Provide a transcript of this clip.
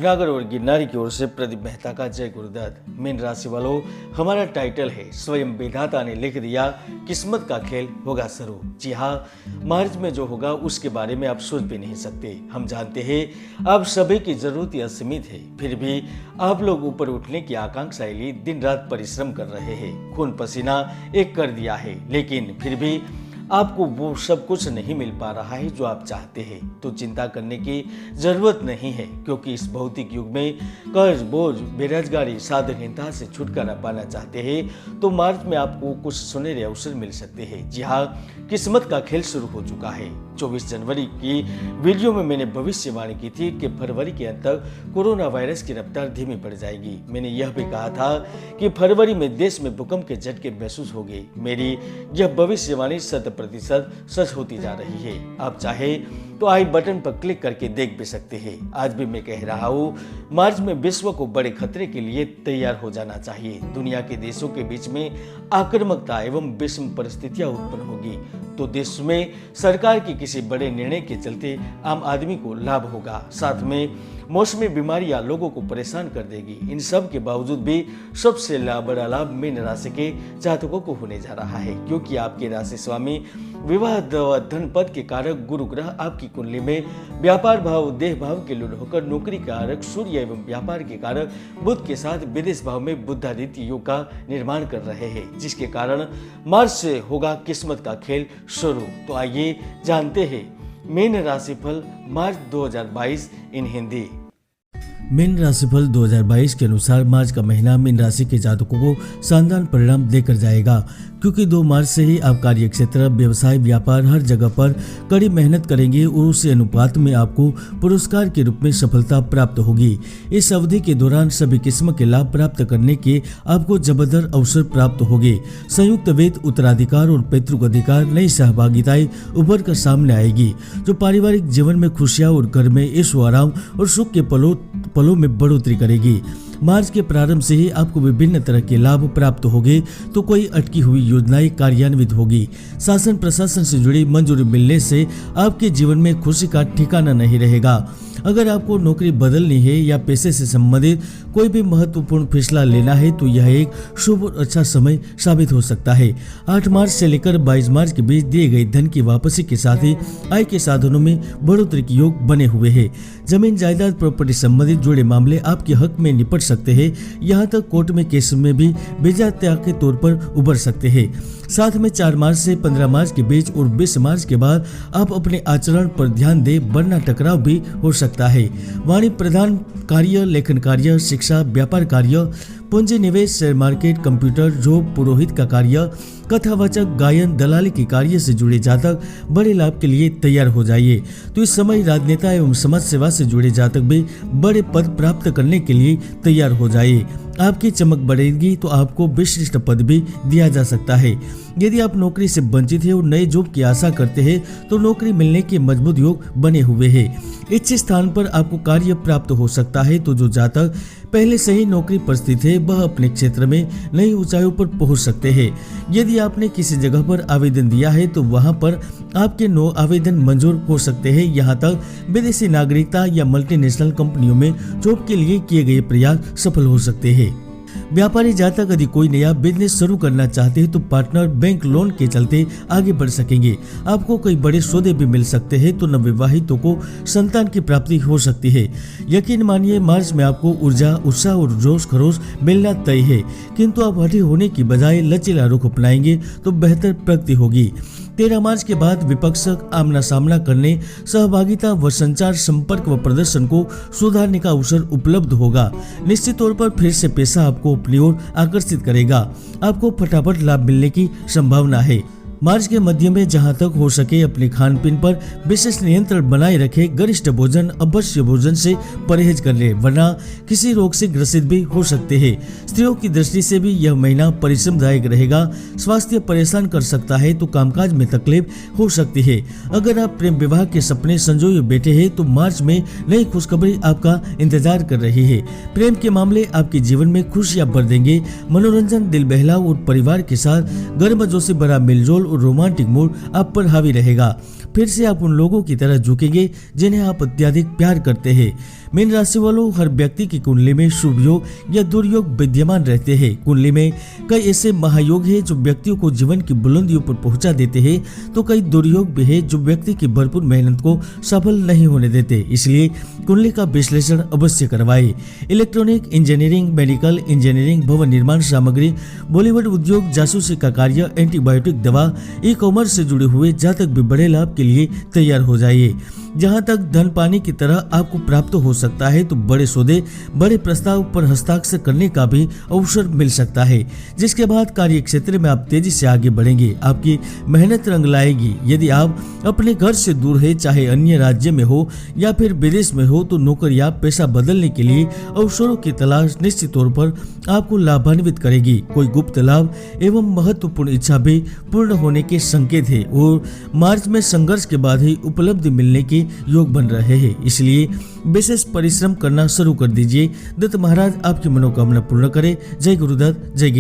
जूनागढ़ और गिरनारी की ओर से प्रदीप मेहता का जय गुरुदत्त। मीन राशि वालों, हमारा टाइटल है स्वयं विधाता ने लिख दिया, किस्मत का खेल होगा शुरू। जी हाँ, मार्च में जो होगा उसके बारे में आप सोच भी नहीं सकते। हम जानते हैं आप सभी की जरूरत असीमित है, फिर भी आप लोग ऊपर उठने की आकांक्षा लिए दिन रात परिश्रम कर रहे हैं, खून पसीना एक कर दिया है, लेकिन फिर भी आपको वो सब कुछ नहीं मिल पा रहा है जो आप चाहते हैं। तो चिंता करने की जरूरत नहीं है, क्योंकि इस भौतिक युग में कर्ज, बोझ, बेरोजगारी, साधनहीनता से छुटकारा पाना चाहते हैं तो मार्च में आपको कुछ सुनहरे अवसर मिल सकते हैं। जी हाँ, किस्मत का खेल शुरू हो चुका है। 24 जनवरी की वीडियो में मैंने भविष्यवाणी की थी कि फरवरी के अंत तक कोरोना वायरस की रफ्तार धीमी पड़ जाएगी। मैंने यह भी कहा था कि फरवरी में देश में भूकंप के झटके महसूस होंगे। मेरी यह भविष्यवाणी 100% सच होती जा रही है। आप चाहे तो आई बटन पर क्लिक करके देख भी सकते हैं। आज भी मैं कह रहा हूँ, मार्च में विश्व को बड़े खतरे के लिए तैयार हो जाना चाहिए। दुनिया के देशों के बीच में आक्रामकता एवं विषम परिस्थितियां उत्पन्न होगी तो देश में सरकार के किसी बड़े निर्णय के चलते आम आदमी को लाभ होगा। साथ में मौसमी बीमारियां लोगों को परेशान कर देगी। इन सब के बावजूद भी सबसे बड़ा लाभ मीन राशि के जातकों को होने जा रहा है, क्योंकि आपके राशि स्वामी विवाह, धन, पद के कारक गुरु ग्रह आपकी कुंडली में व्यापार भाव, देह भाव के लुढ़ होकर नौकरी कारक सूर्य एवं व्यापार के कारक बुध के साथ विदेश भाव में बुधादित्य योग का निर्माण कर रहे हैं, जिसके कारण मार्च से होगा किस्मत का खेल शुरू। तो आइए जानते हैं मीन राशिफल मार्च 2022 इन हिंदी। मीन राशिफल 2022 के अनुसार मार्च का महीना मीन राशि के जातकों को शानदार परिणाम देकर जाएगा, क्योंकि 2 मार्च से ही आप कार्य क्षेत्र, व्यवसाय, व्यापार हर जगह पर कड़ी मेहनत करेंगे और उसी अनुपात में आपको पुरस्कार के रूप में सफलता प्राप्त होगी। इस अवधि के दौरान सभी किस्म के लाभ प्राप्त करने के आपको जबरदस्त अवसर प्राप्त होंगे। संयुक्त वेद, उत्तराधिकार और पैतृक अधिकार, नई सहभागिताएं उभर कर सामने आएगी, जो पारिवारिक जीवन में खुशियां और घर में ऐशो आराम और सुख के पलों में बढ़ोतरी करेगी। मार्च के प्रारंभ से ही आपको विभिन्न तरह के लाभ प्राप्त होंगे तो कोई अटकी हुई योजनाएं कार्यान्वित होगी। शासन प्रशासन से जुड़ी मंजूरी मिलने से आपके जीवन में खुशी का ठिकाना नहीं रहेगा। अगर आपको नौकरी बदलनी है या पैसे से संबंधित कोई भी महत्वपूर्ण फैसला लेना है तो यह एक शुभ और अच्छा समय साबित हो सकता है। 8 मार्च से लेकर 22 मार्च के बीच दिए गए धन की वापसी के साथ ही आय के साधनों में बढ़ोतरी के योग बने हुए हैं। जमीन जायदाद प्रॉपर्टी संबंधित जुड़े मामले आपके हक में निपट सकते हैं। यहाँ तक कोर्ट में केस में भी बेजाया के तौर पर उभर सकते हैं। साथ में 4 मार्च से 15 मार्च के बीच और 20 मार्च के बाद आप अपने आचरण पर ध्यान दें, वरना टकराव भी हो सकता है। वाणिज्य प्रधान कार्य, लेखन कार्य, शिक्षा, व्यापार कार्य, पूंजी निवेश, शेयर मार्केट, कंप्यूटर, जॉब, पुरोहित का कार्य, कथावाचक, गायन, दलाली के कार्य से जुड़े जातक बड़े लाभ के लिए तैयार हो जाइए। तो इस समय राजनेता एवं समाज सेवा से जुड़े जातक भी बड़े पद प्राप्त करने के लिए तैयार हो जाइए। आपकी चमक बढ़ेगी तो आपको विशिष्ट पद भी दिया जा सकता है। यदि आप नौकरी से वंचित है और नए जॉब की आशा करते हैं तो नौकरी मिलने के मजबूत योग बने हुए हैं। इच्छित स्थान पर आपको कार्य प्राप्त हो सकता है। तो जो जातक पहले से ही नौकरी पर स्थित है वह अपने क्षेत्र में नई ऊंचाइयों पर पहुंच सकते हैं। यदि आपने किसी जगह पर आवेदन दिया है तो वहां पर आपके 9 आवेदन मंजूर हो सकते हैं। यहां तक विदेशी नागरिकता या मल्टीनेशनल कंपनियों में जॉब के लिए किए गए प्रयास सफल हो सकते हैं। व्यापारी जातक यदि कोई नया बिजनेस शुरू करना चाहते हैं तो पार्टनर बैंक लोन के चलते आगे बढ़ सकेंगे। आपको कई बड़े सौदे भी मिल सकते हैं। तो नवविवाहितों को संतान की प्राप्ति हो सकती है। यकीन मानिए, मार्च में आपको ऊर्जा, उत्साह और जोश खरोश मिलना तय है, किंतु आप हठी होने की बजाय लचीला रुख अपनाएंगे तो बेहतर प्रगति होगी। 13 मार्च के बाद विपक्ष आमना सामना करने, सहभागिता व संचार, संपर्क व प्रदर्शन को सुधारने का अवसर उपलब्ध होगा। निश्चित तौर पर फिर से पैसा आपको अपनी ओर आकर्षित करेगा। आपको फटाफट लाभ मिलने की संभावना है। मार्च के मध्य में जहां तक हो सके अपने खान पीन पर विशेष नियंत्रण बनाए रखे। गरिष्ठ भोजन, अवश्य भोजन से परहेज कर ले, वरना किसी रोग से ग्रसित भी हो सकते हैं। स्त्रियों की दृष्टि से भी यह महीना परिश्रमदायक रहेगा। स्वास्थ्य परेशान कर सकता है तो कामकाज में तकलीफ हो सकती है। अगर आप प्रेम विवाह के सपने संजोए बैठे हैं तो मार्च में नई खुशखबरी आपका इंतजार कर रही है। प्रेम के मामले आपके जीवन में खुशियां भर देंगे। मनोरंजन, दिल बहलाव और परिवार के साथ गर्मजोशी भरा मिलजोल और रोमांटिक मूड आप पर हावी रहेगा। फिर से आप उन लोगों की तरह झुकेंगे जिन्हें आप अत्यधिक प्यार करते हैं। मीन राशि वालों, हर व्यक्ति की कुंडली में शुभ योग या दुर्योग विद्यमान रहते हैं। कुंडली में कई ऐसे महायोग हैं जो व्यक्तियों को जीवन की बुलंदियों पर पहुंचा देते हैं, तो कई दुर्योग भी है जो व्यक्ति की भरपूर मेहनत को सफल नहीं होने देते। इसलिए कुंडली का विश्लेषण अवश्य करवाएं। इलेक्ट्रॉनिक इंजीनियरिंग, मेडिकल इंजीनियरिंग, भवन निर्माण सामग्री, बॉलीवुड उद्योग, जासूसी का कार्य, एंटीबायोटिक दवा, ई कॉमर्स से जुड़े हुए जातक भी बड़े लाभ के लिए तैयार हो जाइए। जहां तक धन पाने की तरह आपको प्राप्त हो सकता है, तो बड़े सौदे, बड़े प्रस्ताव पर हस्ताक्षर करने का भी अवसर मिल सकता है, जिसके बाद कार्य क्षेत्र में आप तेजी से आगे बढ़ेंगे। आपकी मेहनत रंग लाएगी। यदि आप अपने घर से दूर है, चाहे अन्य राज्य में हो या फिर विदेश में हो, तो नौकरी या पेशा बदलने के लिए अवसरों की तलाश निश्चित तौर पर आपको लाभान्वित करेगी। कोई गुप्त लाभ एवं महत्वपूर्ण इच्छा भी पूर्ण होने के संकेत है और मार्च में संघर्ष के बाद ही उपलब्धि मिलने के योग बन रहे हैं। इसलिए विशेष परिश्रम करना शुरू कर दीजिए। दत्त महाराज आपकी मनोकामना पूर्ण करे। जय गुरुदत्त, जय